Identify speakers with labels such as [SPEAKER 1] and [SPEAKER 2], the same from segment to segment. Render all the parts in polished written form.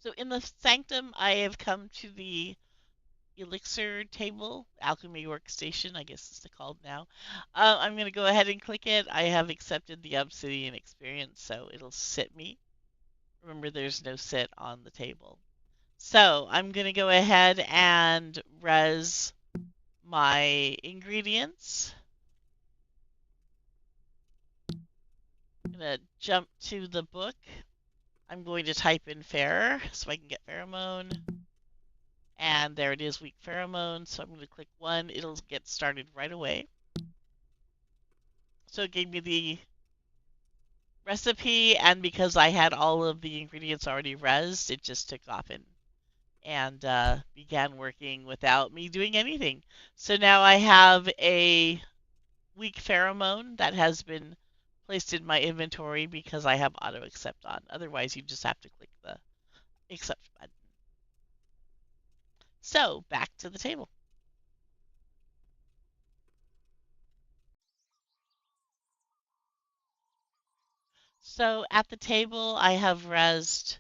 [SPEAKER 1] So in the sanctum, I have come to the elixir table, alchemy workstation, I guess it's called now. I'm going to go ahead and click it. I have accepted the Obsidian experience, so it'll sit me. Remember, there's no sit on the table. So I'm going to go ahead and res my ingredients. I'm going to jump to the book. I'm going to type in fair so I can get pheromone. And there it is, weak pheromone. So I'm going to click 1. It'll get started right away. So it gave me the recipe, and because I had all of the ingredients already resed, it just took off and began working without me doing anything. So now I have a weak pheromone that has been placed in my inventory because I have auto accept on. Otherwise, you just have to click the accept button. So back to the table. So at the table, I have resed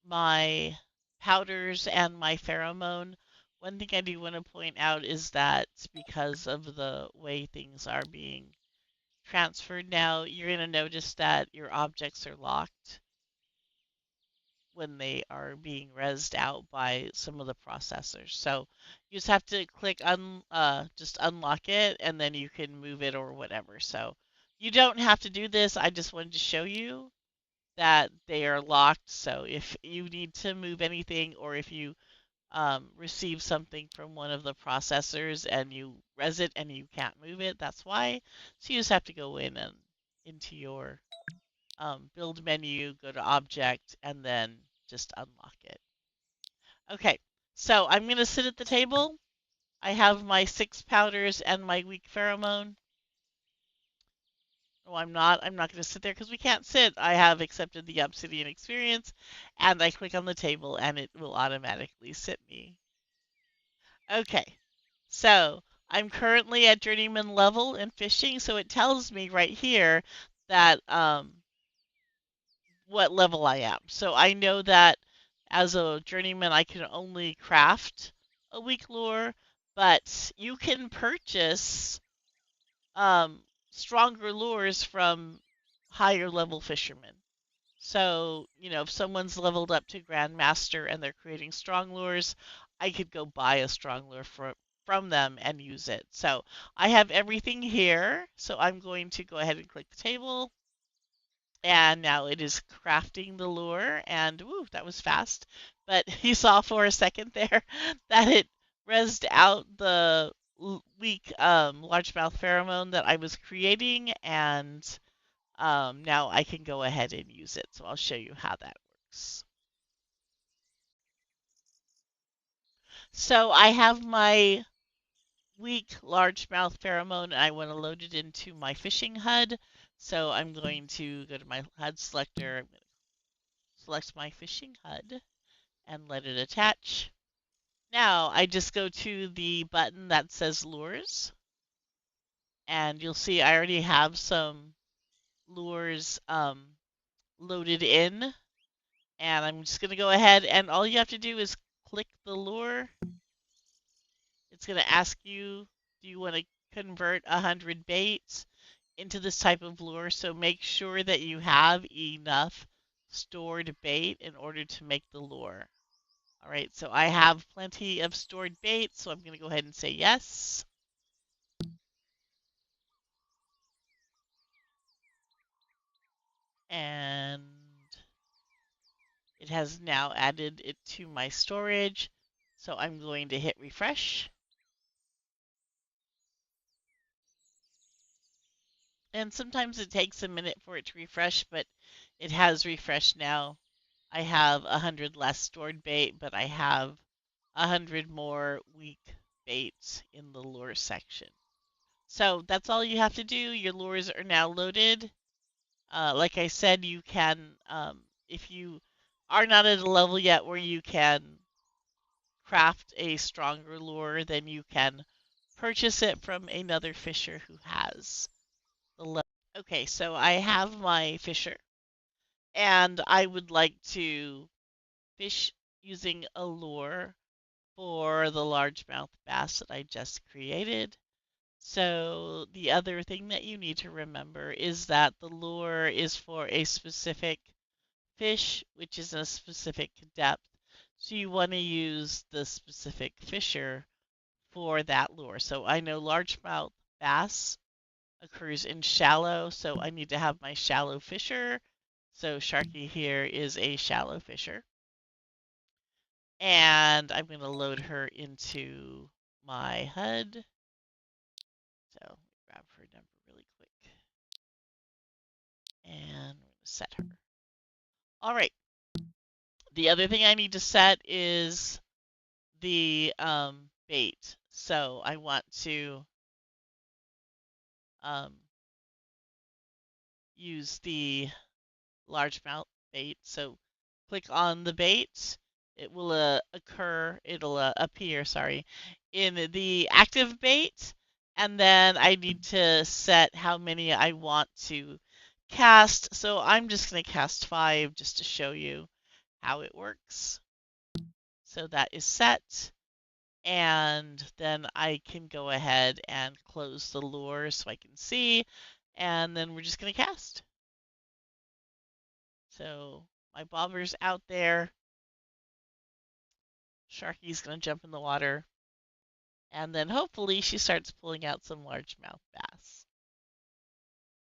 [SPEAKER 1] my powders and my pheromone. One thing I do want to point out is that because of the way things are being transferred now, you're going to notice that your objects are locked when they are being rezzed out by some of the processors. So you just have to click just unlock it, and then you can move it or whatever. So you don't have to do this. I just wanted to show you that they are locked. So if you need to move anything, or if you receive something from one of the processors and you res it and you can't move it, that's why. So you just have to go in and into your build menu, go to object, and then just unlock it. Okay, so I'm going to sit at the table. I have my 6 powders and my weak pheromone. No, I'm not. I'm not going to sit there because we can't sit. I have accepted the Obsidian experience, and I click on the table, and it will automatically sit me. Okay, so I'm currently at journeyman level in fishing, so it tells me right here that what level I am. So I know that as a journeyman, I can only craft a weak lure, but you can purchase um, stronger lures from higher level fishermen. So, if someone's leveled up to Grandmaster and they're creating strong lures, I could go buy a strong lure from them and use it. So I have everything here. So I'm going to go ahead and click the table. And now it is crafting the lure. And woo, that was fast. But you saw for a second there that it rezzed out the weak largemouth pheromone that I was creating, and now I can go ahead and use it. So I'll show you how that works. So I have my weak largemouth pheromone, and I want to load it into my fishing HUD. So I'm going to go to my HUD selector. I'm going to select my fishing HUD and let it attach. Now I just go to the button that says lures, and you'll see I already have some lures loaded in. And I'm just going to go ahead, and all you have to do is click the lure. It's going to ask you, do you want to convert 100 baits into this type of lure? So make sure that you have enough stored bait in order to make the lure. All right, so I have plenty of stored bait, so I'm going to go ahead and say yes. And it has now added it to my storage. So I'm going to hit refresh. And sometimes it takes a minute for it to refresh, but it has refreshed now. I have 100 less stored bait, but I have 100 more weak baits in the lure section. So that's all you have to do. Your lures are now loaded. Like I said, you can, if you are not at a level yet where you can craft a stronger lure, then you can purchase it from another fisher who has the level. Okay, so I have my fisher, and I would like to fish using a lure for the largemouth bass that I just created. So the other thing that you need to remember is that the lure is for a specific fish, which is a specific depth. So you want to use the specific fisher for that lure. So I know largemouth bass occurs in shallow, so I need to have my shallow fisher. So Sharky here is a shallow fisher. And I'm going to load her into my HUD. So grab her number really quick. And we're going to set her. All right. The other thing I need to set is the bait. So I want to um, use the largemouth bait. So click on the bait. It will it'll appear, sorry, in the active bait. And then I need to set how many I want to cast. So I'm just going to cast 5 just to show you how it works. So that is set. And then I can go ahead and close the lure so I can see. And then we're just going to cast. So my bobber's out there. Sharky's going to jump in the water. And then hopefully she starts pulling out some largemouth bass.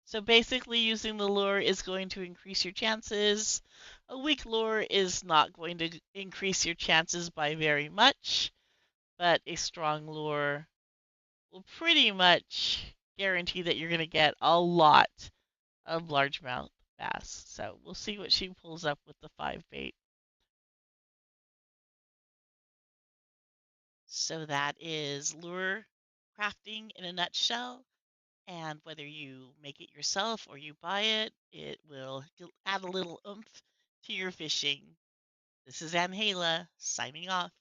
[SPEAKER 1] So basically using the lure is going to increase your chances. A weak lure is not going to increase your chances by very much, but a strong lure will pretty much guarantee that you're going to get a lot of largemouth bass. So we'll see what she pulls up with the 5 bait. So that is lure crafting in a nutshell. And whether you make it yourself or you buy it, it will add a little oomph to your fishing. This is Angela signing off.